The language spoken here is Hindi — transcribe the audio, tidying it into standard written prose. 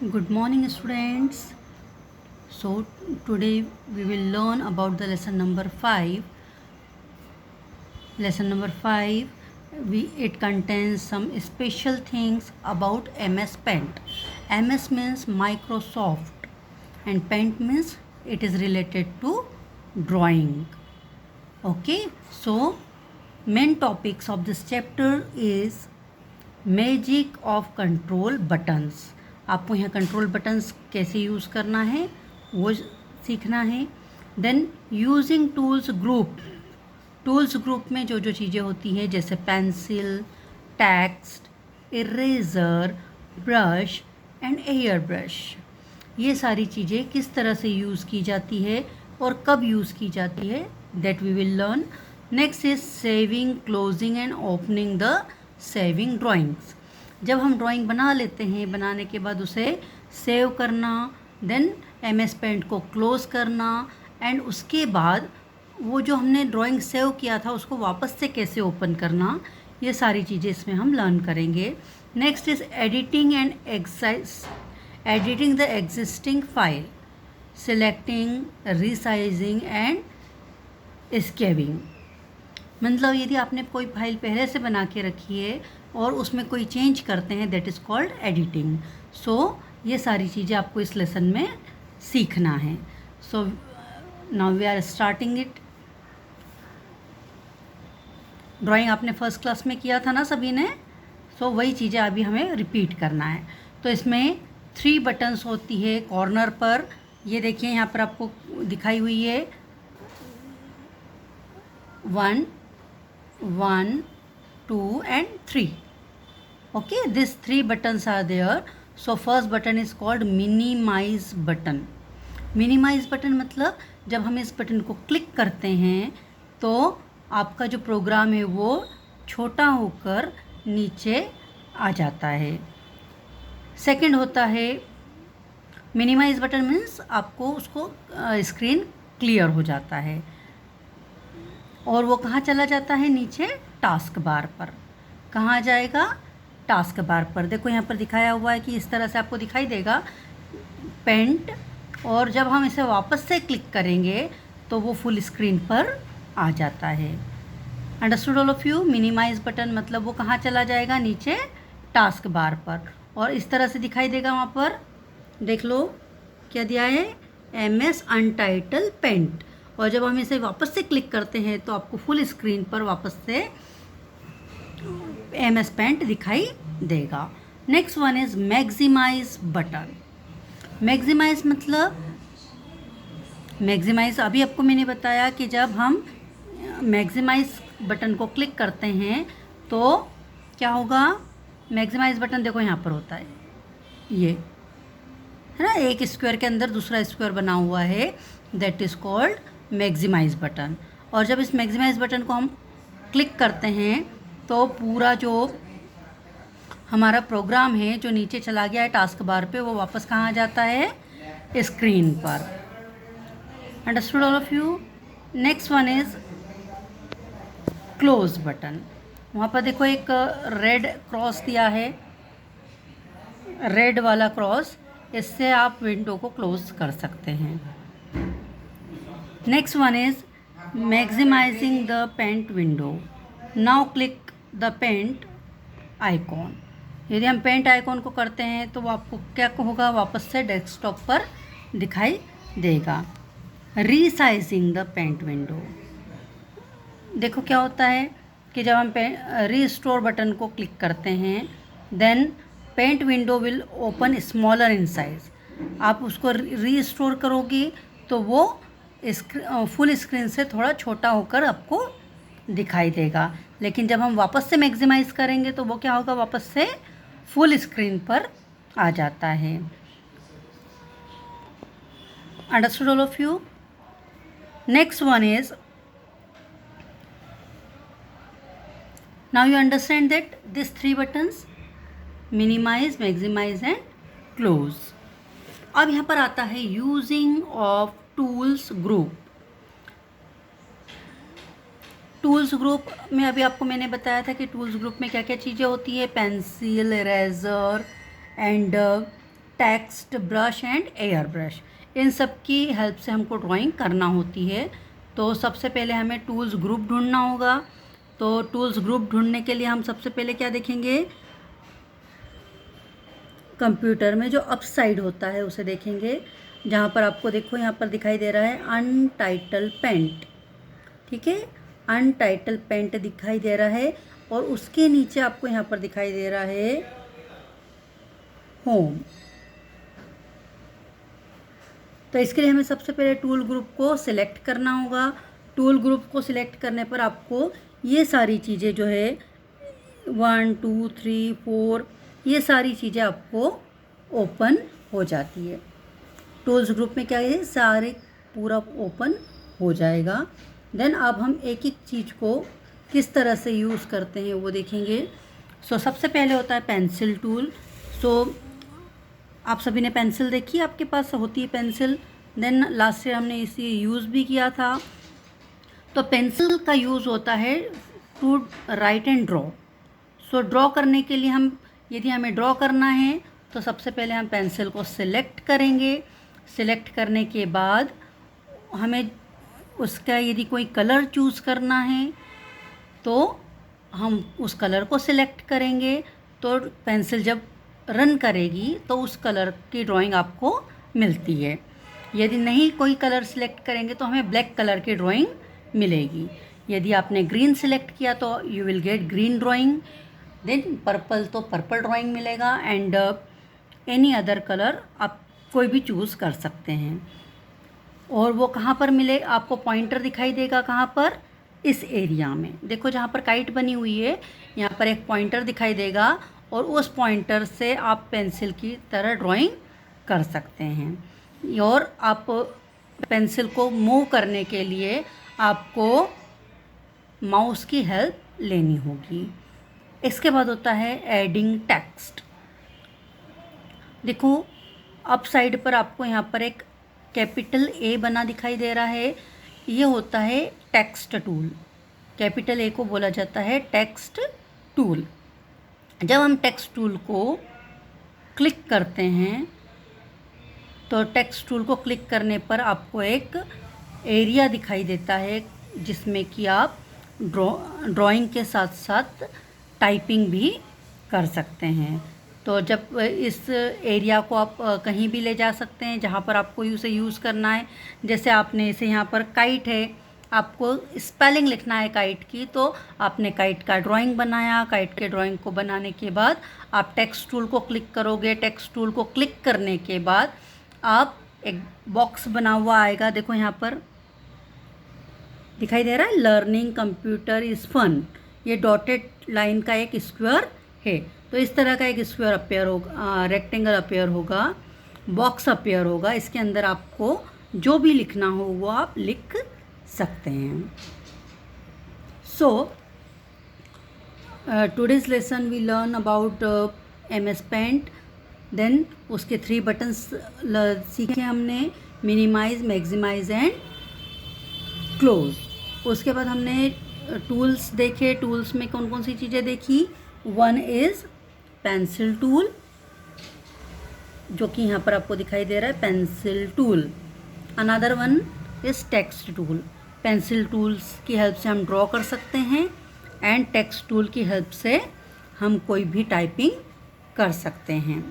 Good morning, students. So, today we will learn about the lesson number 5. Lesson number 5, it contains some special things about MS Paint. MS means Microsoft, and Paint means it is related to drawing. Okay, so main topics of this chapter is magic of control buttons. आपको यहाँ कंट्रोल बटन्स कैसे यूज़ करना है वो सीखना है। देन यूजिंग टूल्स ग्रुप में जो जो चीज़ें होती हैं जैसे pencil, text, eraser, brush and air brush, ये सारी चीज़ें किस तरह से यूज़ की जाती है और कब यूज़ की जाती है, that we will learn. Next is saving, closing and opening the saving drawings. जब हम ड्राइंग बना लेते हैं, बनाने के बाद उसे सेव करना, देन MS पेंट को क्लोज़ करना, एंड उसके बाद वो जो हमने ड्राइंग सेव किया था उसको वापस से कैसे ओपन करना, ये सारी चीज़ें इसमें हम लर्न करेंगे। Next is editing the existing file, selecting, resizing and skewing. मतलब यदि आपने कोई फाइल पहले से बना के रखी है और उसमें कोई चेंज करते हैं, that is called editing. So ये सारी चीज़ें आपको इस लेसन में सीखना है। So now we are starting it. Drawing आपने फर्स्ट क्लास में किया था ना सभी ने, सो वही चीज़ें अभी हमें रिपीट करना है। तो इसमें 3 बटन्स होती है कॉर्नर पर। ये देखिए यहाँ पर आपको दिखाई हुई है 1, 2 and 3. Okay, these 3 buttons are there. So first button is called minimize button. Minimize button मतलब जब हम इस बटन को क्लिक करते हैं तो आपका जो प्रोग्राम है वो छोटा होकर नीचे आ जाता है। सेकंड होता है मिनिमाइज बटन, मीन्स आपको उसको स्क्रीन क्लियर हो जाता है और वो कहाँ चला जाता है, नीचे टास्क बार पर। कहाँ जाएगा, टास्क बार पर। देखो यहाँ पर दिखाया हुआ है कि इस तरह से आपको दिखाई देगा पेंट, और जब हम इसे वापस से क्लिक करेंगे तो वो फुल स्क्रीन पर आ जाता है। Understood all of you? Minimise button मतलब वो कहाँ चला जाएगा, नीचे टास्क बार पर, और इस तरह से दिखाई देगा। वहाँ पर देख लो क्या दिया है, MS अनटाइटल पेंट। और जब हम इसे वापस से क्लिक करते हैं तो आपको फुल स्क्रीन पर वापस से MS पेंट दिखाई देगा। Next one is maximise button. Maximise मतलब, मैक्सिमाइज अभी आपको मैंने बताया कि जब हम मैक्सिमाइज बटन को क्लिक करते हैं तो क्या होगा, मैक्सिमाइज बटन देखो यहाँ पर होता है, ये है ना, एक स्क्वायर के अंदर दूसरा स्क्वायर बना हुआ है, that is called maximise button. और जब इस मैक्सिमाइज बटन को हम क्लिक करते हैं तो पूरा जो हमारा प्रोग्राम है जो नीचे चला गया है टास्क बार पे, वो वापस कहाँ आ जाता है, स्क्रीन पर। Understood all of you? Next one is close button. वहाँ पर देखो एक रेड क्रॉस दिया है, रेड वाला क्रॉस, इससे आप विंडो को क्लोज कर सकते हैं। Next one is maximising the paint window. Now click the paint icon. यदि हम पेंट आइकॉन को करते हैं तो वो आपको क्या होगा, वापस से डेस्कटॉप पर दिखाई देगा। रीसाइजिंग द पेंट विंडो, देखो क्या होता है कि जब हम रीस्टोर बटन को क्लिक करते हैं, then paint window will open smaller in size. आप उसको रीस्टोर करोगे तो वो फुल स्क्रीन से थोड़ा छोटा होकर आपको दिखाई देगा। लेकिन जब हम वापस से मैक्सिमाइज करेंगे तो वो क्या होगा, वापस से फुल स्क्रीन पर आ जाता है। Understood all of you? Next one is, now you understand that these 3 buttons, minimize, maximize and close. अब यहाँ पर आता है using of tools group. Tools group में अभी आपको मैंने बताया था कि टूल्स ग्रुप में क्या क्या चीज़ें होती है, pencil, eraser and text brush and air brush, इन सब की हेल्प से हमको ड्राइंग करना होती है। तो सबसे पहले हमें टूल्स ग्रुप ढूंढना होगा। तो टूल्स ग्रुप ढूंढने के लिए हम सबसे पहले क्या देखेंगे, कंप्यूटर में जो अप साइड होता है उसे देखेंगे, जहाँ पर आपको देखो यहाँ पर दिखाई दे रहा है अनटाइटल पेंट। ठीक है, अनटाइटल पेंट दिखाई दे रहा है और उसके नीचे आपको यहाँ पर दिखाई दे रहा है होम। तो इसके लिए हमें सबसे पहले टूल ग्रुप को सिलेक्ट करना होगा। टूल ग्रुप को सिलेक्ट करने पर आपको ये सारी चीज़ें जो है 1 2 3 4 ये सारी चीज़ें आपको ओपन हो जाती है। टूल्स ग्रुप में क्या है, सारे पूरा ओपन हो जाएगा। देन अब हम एक एक चीज़ को किस तरह से यूज़ करते हैं वो देखेंगे। सबसे पहले होता है पेंसिल टूल। आप सभी ने पेंसिल देखी, आपके पास होती है पेंसिल। देन लास्ट ईयर हमने इसे यूज़ भी किया था। तो पेंसिल का यूज़ होता है to write and draw. Draw करने के लिए यदि हमें ड्रॉ करना है तो सबसे पहले हम पेंसिल को सिलेक्ट करेंगे। सिलेक्ट करने के बाद हमें उसका यदि कोई कलर चूज़ करना है तो हम उस कलर को सिलेक्ट करेंगे। तो पेंसिल जब रन करेगी तो उस कलर की ड्राइंग आपको मिलती है। यदि नहीं कोई कलर सिलेक्ट करेंगे तो हमें ब्लैक कलर की ड्राइंग मिलेगी। यदि आपने ग्रीन सिलेक्ट किया तो you will get green drawing. Then purple तो पर्पल ड्राइंग मिलेगा। एंड एनी अदर कलर आप कोई भी चूज़ कर सकते हैं। और वो कहाँ पर मिले, आपको पॉइंटर दिखाई देगा कहाँ पर, इस एरिया में। देखो जहाँ पर काइट बनी हुई है यहाँ पर एक पॉइंटर दिखाई देगा और उस पॉइंटर से आप पेंसिल की तरह ड्राइंग कर सकते हैं। और आप पेंसिल को मूव करने के लिए आपको माउस की हेल्प लेनी होगी। इसके बाद होता है एडिंग टेक्स्ट। देखो अप साइड पर आपको यहाँ पर एक कैपिटल ए बना दिखाई दे रहा है, ये होता है टेक्स्ट टूल। कैपिटल ए को बोला जाता है टेक्स्ट टूल। जब हम टेक्स्ट टूल को क्लिक करते हैं तो टेक्स्ट टूल को क्लिक करने पर आपको एक एरिया दिखाई देता है जिसमें कि आप ड्राइंग के साथ साथ टाइपिंग भी कर सकते हैं। तो जब इस एरिया को आप कहीं भी ले जा सकते हैं जहाँ पर आपको उसे यूज़ करना है। जैसे आपने इसे यहाँ पर काइट है, आपको स्पेलिंग लिखना है काइट की, तो आपने काइट का ड्राइंग बनाया। काइट के ड्राइंग को बनाने के बाद आप टेक्स्ट टूल को क्लिक करोगे। टेक्स्ट टूल को क्लिक करने के बाद आप एक बॉक्स बना हुआ आएगा। देखो यहाँ पर दिखाई दे रहा है लर्निंग कंप्यूटर इज़ फन। ये डॉटेड लाइन का एक स्क्वायर है। तो इस तरह का एक स्क्वायर अपेयर होगा, रेक्टेंगल अपेयर होगा, बॉक्स अपेयर होगा। इसके अंदर आपको जो भी लिखना हो वो आप लिख सकते हैं। So today's lesson we learn about MS paint. देन उसके 3 बटन्स सीखे हमने, मिनिमाइज, मैक्सिमाइज एंड क्लोज। उसके बाद हमने टूल्स देखे। टूल्स में कौन कौन सी चीज़ें देखी। 1 इज़ पेंसिल टूल, जो कि यहाँ पर आपको दिखाई दे रहा है pencil tool. Another 1 is text tool. Pencil tools की हेल्प से हम ड्रॉ कर सकते हैं एंड टेक्स्ट टूल की हेल्प से हम कोई भी टाइपिंग कर सकते हैं।